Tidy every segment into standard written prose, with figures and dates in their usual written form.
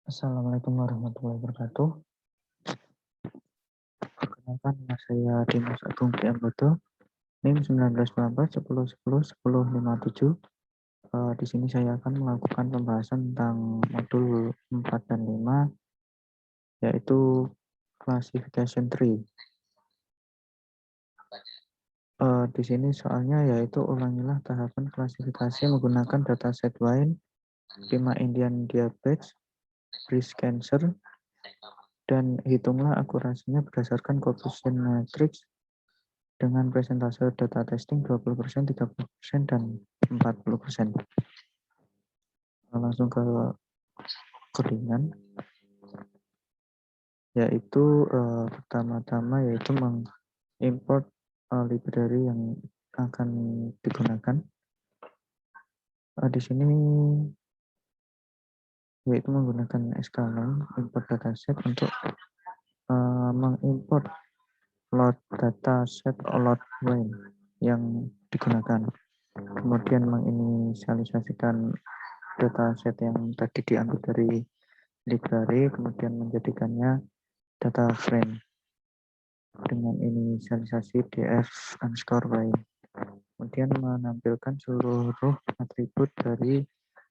Assalamualaikum warahmatullahi wabarakatuh. Perkenalkan, nama saya Dimas Agung PM Bodo, NIM 1924 10 10 10 57. Di sini saya akan melakukan pembahasan tentang modul 4 dan 5, yaitu classification tree. Di sini soalnya yaitu ulangilah tahapan klasifikasi menggunakan dataset Wine, 5 Indian diabetes, breast cancer, dan hitunglah akurasinya berdasarkan coefficient matrix dengan presentase data testing 20%, 30%, dan 40%. Langsung ke codingan, yaitu pertama-tama yaitu mengimport library yang akan digunakan. Di sini yaitu menggunakan sklearn import dataset untuk mengimport load dataset load Wine yang digunakan. Kemudian menginisialisasikan dataset yang tadi diambil dari library, kemudian menjadikannya data frame dengan inisialisasi df underscore y. Kemudian menampilkan seluruh atribut dari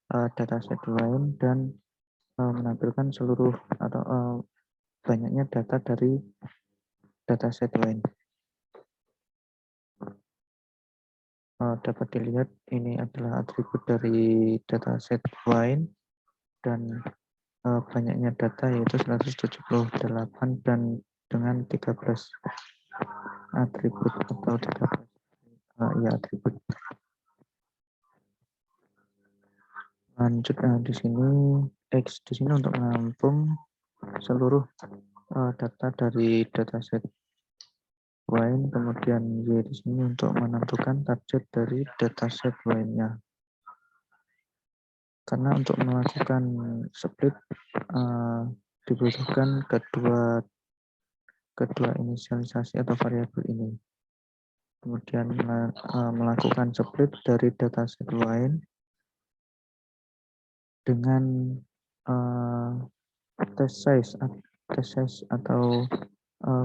dataset Wine dan menampilkan seluruh atau banyaknya data dari dataset Wine. Dapat dilihat ini adalah atribut dari dataset Wine dan banyaknya data yaitu 178 dan dengan 13 atribut atau 13 atribut. Lanjut di sini untuk menampung seluruh data dari dataset Wine, kemudian Y di sini untuk menentukan target dari dataset Wine-nya. Karena untuk melakukan split dibutuhkan kedua inisialisasi atau variabel ini. Kemudian melakukan split dari dataset Wine dengan test size atau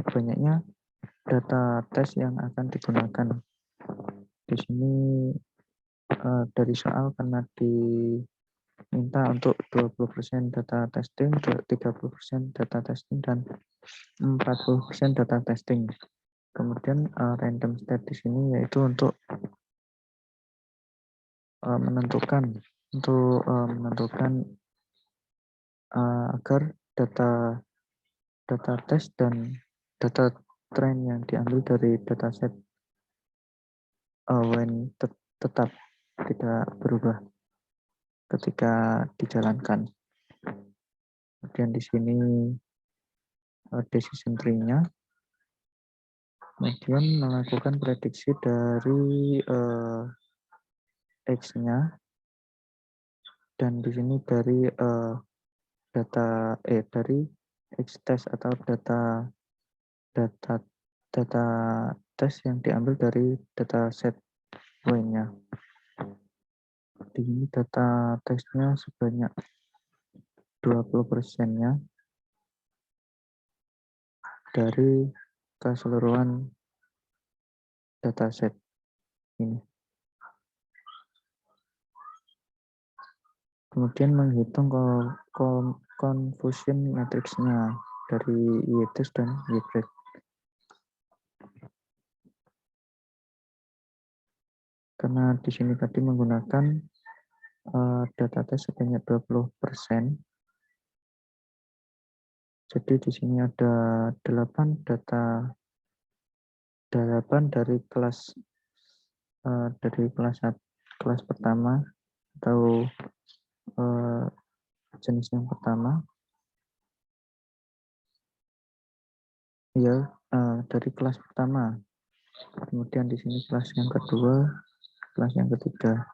banyaknya data tes yang akan digunakan. Di sini dari soal karena diminta untuk 20% data testing, 30% data testing, dan 40% data testing. Kemudian random state di sini yaitu untuk menentukan agar data test dan data train yang diambil dari dataset Wine tetap tidak berubah ketika dijalankan. Kemudian di sini decision tree-nya, kemudian melakukan prediksi dari X-nya, dan di sini dari dari X-test atau data tes yang diambil dari dataset Wine-nya. Di sini data tesnya sebanyak 20%-nya dari keseluruhan dataset ini. Kemudian menghitung confusion matrix-nya dari Y-test dan Y-break. Karena di sini tadi menggunakan data tes sebanyak 20%. Jadi di sini ada 8 dari kelas kelas pertama atau jenis yang pertama. Ya, dari kelas pertama. Kemudian di sini kelas yang kedua, kelas yang ketiga.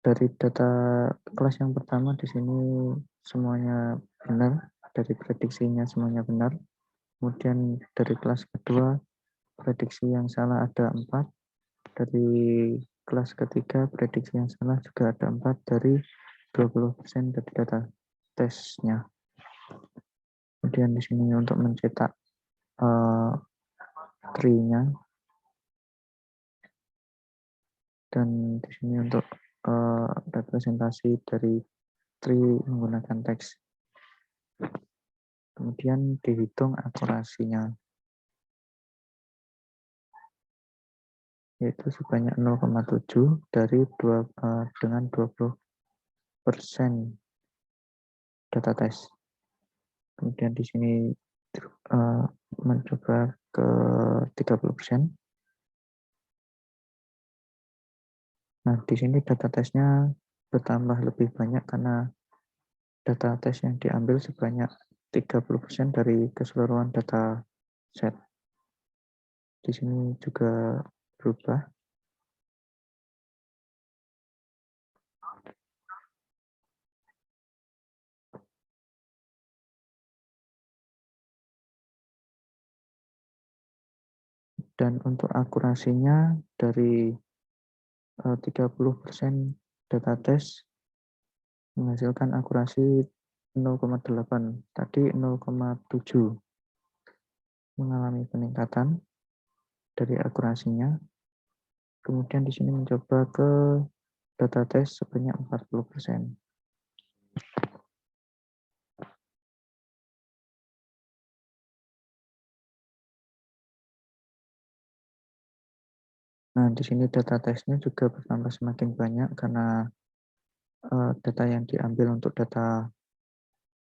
Dari data kelas yang pertama di sini semuanya benar, dari prediksinya semuanya benar. Kemudian dari kelas kedua prediksi yang salah ada 4. Dari kelas ketiga prediksi yang salah juga ada 4 dari 20% dari data. tesnya. Kemudian di sini untuk mencetak tree-nya, dan di sini untuk representasi dari tree menggunakan teks. Kemudian dihitung akurasinya, yaitu sebanyak 0,7 dari dengan 20% data tes. Kemudian di sini mencoba ke 30%. Nah, di sini data tesnya bertambah lebih banyak karena data tes yang diambil sebanyak 30% dari keseluruhan data set. Di sini juga berubah. Dan untuk akurasinya dari 30% data tes menghasilkan akurasi 0,8, tadi 0,7 mengalami peningkatan dari akurasinya. Kemudian di sini mencoba ke data tes sebanyak 40%. Nah, di sini data tesnya juga bertambah semakin banyak karena data yang diambil untuk data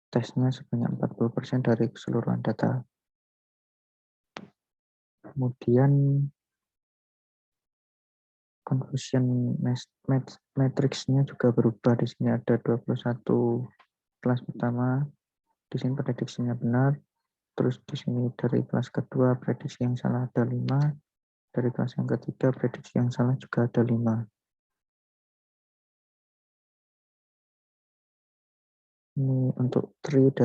tesnya sebanyak 40% dari keseluruhan data. Kemudian conversion matrix-nya juga berubah. Di sini ada 21 kelas pertama, di sini prediksinya benar. Terus di sini dari kelas kedua prediksi yang salah ada 5, dari kelas yang ketiga prediksi yang salah juga ada 5. Ini untuk tree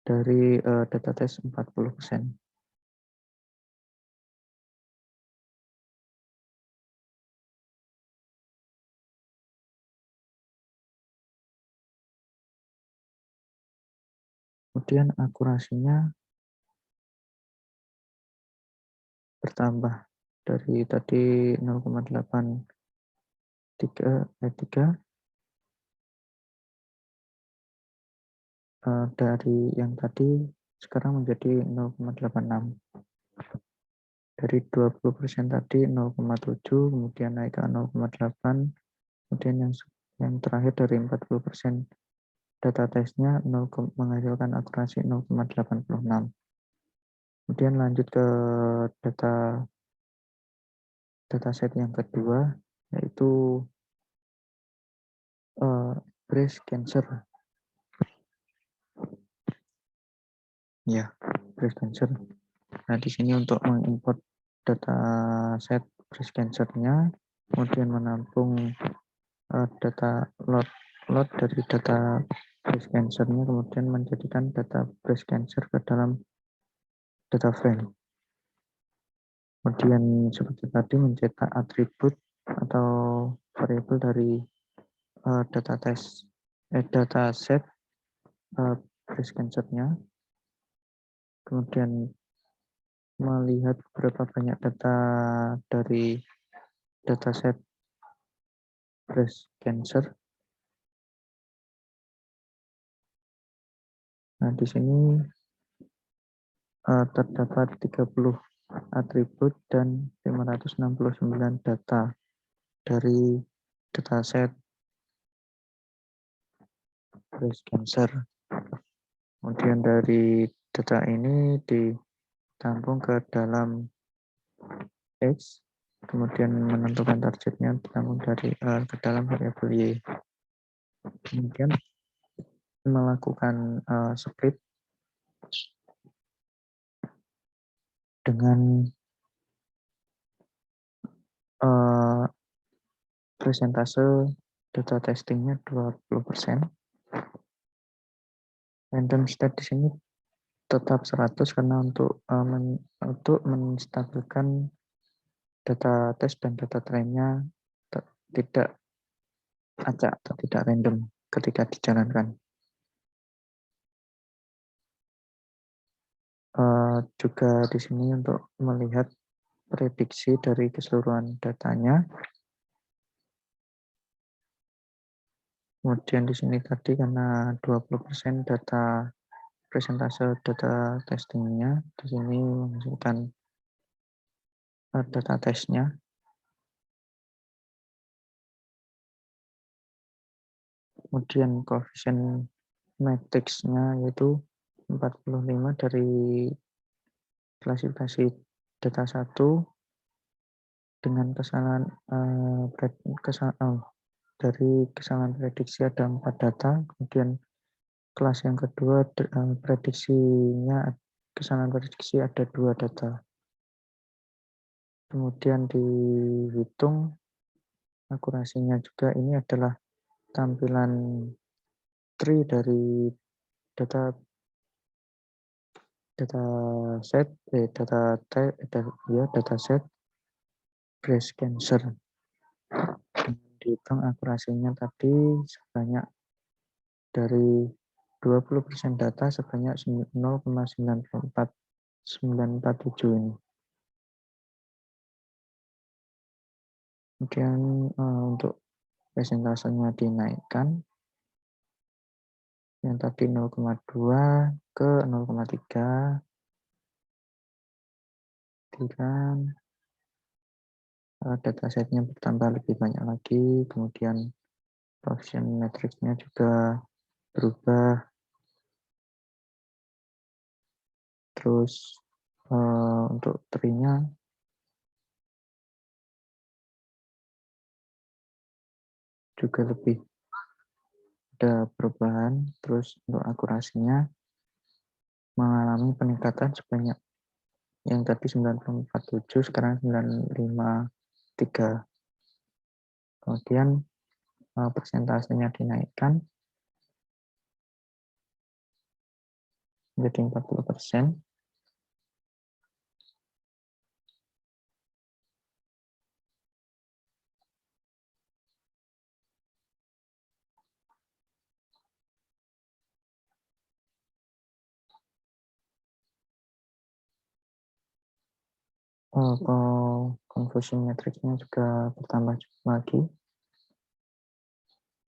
dari data tes 40%. Kemudian akurasinya bertambah dari tadi 0,83 dari yang tadi sekarang menjadi 0,86. Dari 20% tadi 0,7, kemudian naik ke 0,8, kemudian yang terakhir dari 40% data tesnya menghasilkan akurasi 0,86. Kemudian lanjut ke dataset yang kedua, yaitu breast cancer. Ya, breast cancer. Nah, di sini untuk mengimport dataset breast cancer-nya, kemudian menampung data load dari data breast cancer-nya, kemudian menjadikan data breast cancer ke dalam data frame. Kemudian seperti tadi mencetak atribut atau variabel dari data set breast cancer-nya, kemudian melihat berapa banyak data dari dataset breast cancer. Nah, di sini terdapat 30 atribut dan 569 data dari dataset breast cancer. Kemudian dari data ini ditampung ke dalam X, kemudian menentukan targetnya ditampung dari ke dalam variabel Y. Kemudian melakukan split dengan presentase data testingnya 20%. Random state di sini tetap 100 karena untuk menstabilkan data tes dan data trainnya tidak acak atau tidak random ketika dijalankan. Juga di sini untuk melihat prediksi dari keseluruhan datanya. Kemudian di sini tadi karena 20% data presentase data testingnya, di sini menghasilkan data tesnya. Kemudian koefisien matriksnya yaitu 45 dari klasifikasi data 1 dengan kesalahan dari kesalahan prediksi ada 4 data, kemudian kelas yang kedua prediksinya kesalahan prediksi ada 2 data. Kemudian dihitung akurasinya juga. Ini adalah tampilan tree dari data set data set breast cancer. Dihitung akurasinya tadi sebanyak dari 20% data sebanyak 0,947 ini. Kemudian untuk presentasenya dinaikkan, yang tadi 0,2 ke 0,3, dan datasetnya bertambah lebih banyak lagi, kemudian koefisien matriksnya juga berubah, terus untuk tree-nya juga lebih ada perubahan, terus untuk akurasinya mengalami peningkatan sebanyak yang tadi 947 sekarang 953. Kemudian persentasenya dinaikkan menjadi 40%. Conversion matrixnya juga bertambah lagi.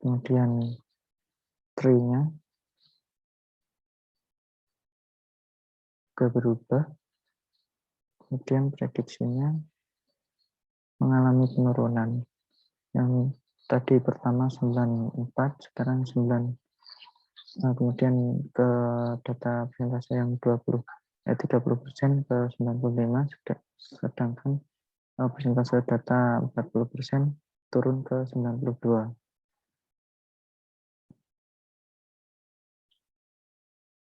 Kemudian tree-nya juga berubah. Kemudian prediksinya mengalami penurunan. Yang tadi pertama 94, sekarang 9. Nah, kemudian ke data presentasi yang 30% ke 95, sedangkan persentase data 40% turun ke 92.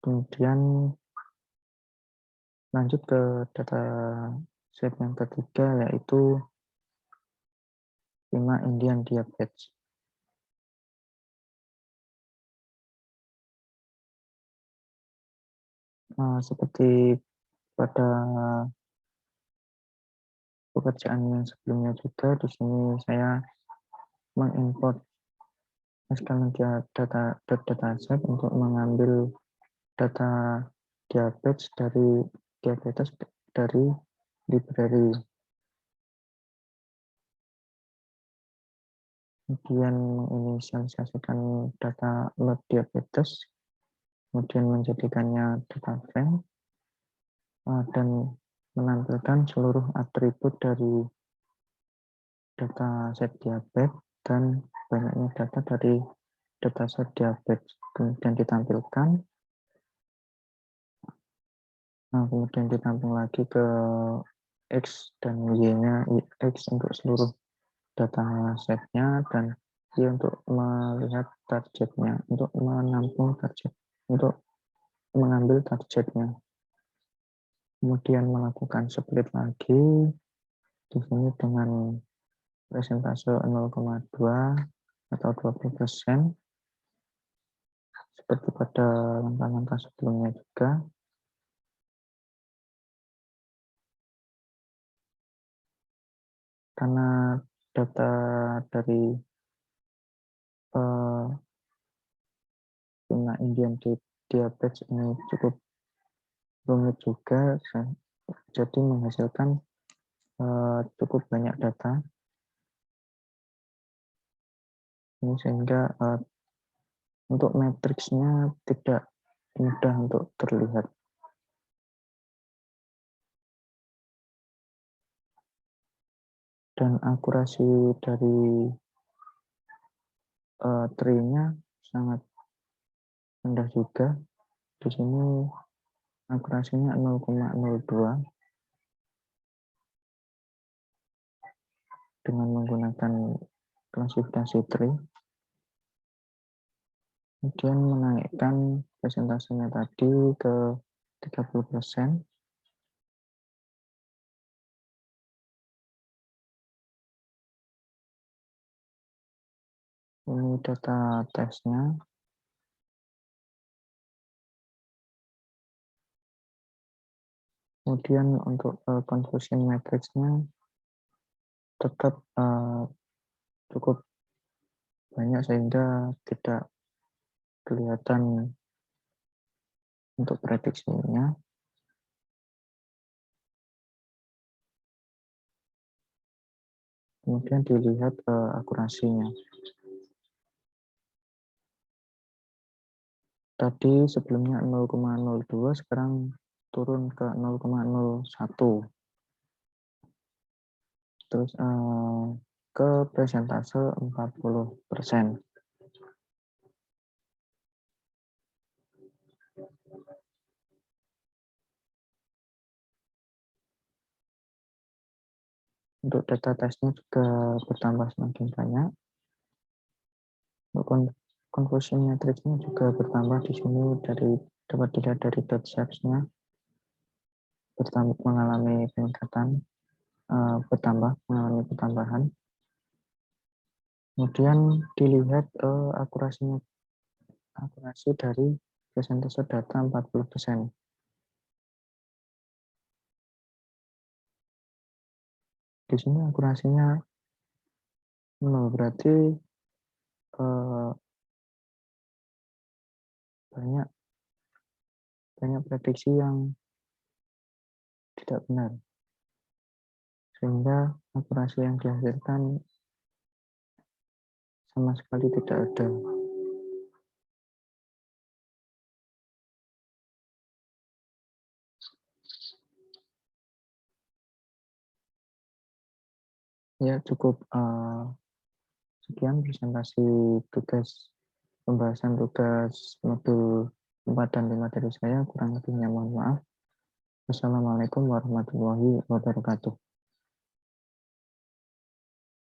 Kemudian lanjut ke data set yang ketiga, yaitu 5 Indian Diabetes. Seperti pada pekerjaan yang sebelumnya juga, di sini saya mengimport SQL dataset untuk mengambil data diabetes dari library. Kemudian menginisialisasikan data load diabetes, kemudian menjadikannya data frame, dan menampilkan seluruh atribut dari data set diabetes dan banyaknya data dari data set diabetes. Kemudian ditampilkan, kemudian ditampung lagi ke X dan Y-nya, X untuk seluruh data setnya, dan Y untuk melihat targetnya, untuk menampung target, untuk mengambil targetnya. Kemudian melakukan split lagi, di sini dengan presentase 0,2 atau 20%, seperti pada langkah-langkah sebelumnya juga. Karena data dari Tuna Indian diabetes ini cukup rumit juga, jadi menghasilkan cukup banyak data ini sehingga untuk matriksnya tidak mudah untuk terlihat. Dan akurasi dari tree-nya sangat rendah juga. Di sini akurasinya 0,02 dengan menggunakan klasifikasi tree. Kemudian menaikkan presentasenya tadi ke 30%. Ini data tesnya. Kemudian untuk conversion matrix-nya tetap cukup banyak sehingga tidak kelihatan untuk prediksinya. Kemudian dilihat akurasinya. Tadi sebelumnya 0,02, sekarang turun ke 0,01. Terus ke persentase 40%. Untuk data tesnya juga bertambah semakin banyak. Untuk conversion matrix-nya juga bertambah di sini dapat dilihat dari dot shapes-nya mengalami peningkatan, mengalami pertambahan. Kemudian dilihat akurasi dari persentase data 40%. Di sini akurasinya 0, berarti banyak prediksi yang tidak benar, sehingga akurasi yang dihasilkan sama sekali tidak ada. Ya, cukup sekian presentasi pembahasan tugas modul 4 dan 5 dari saya. Kurang lebihnya mohon maaf. Wassalamualaikum warahmatullahi wabarakatuh.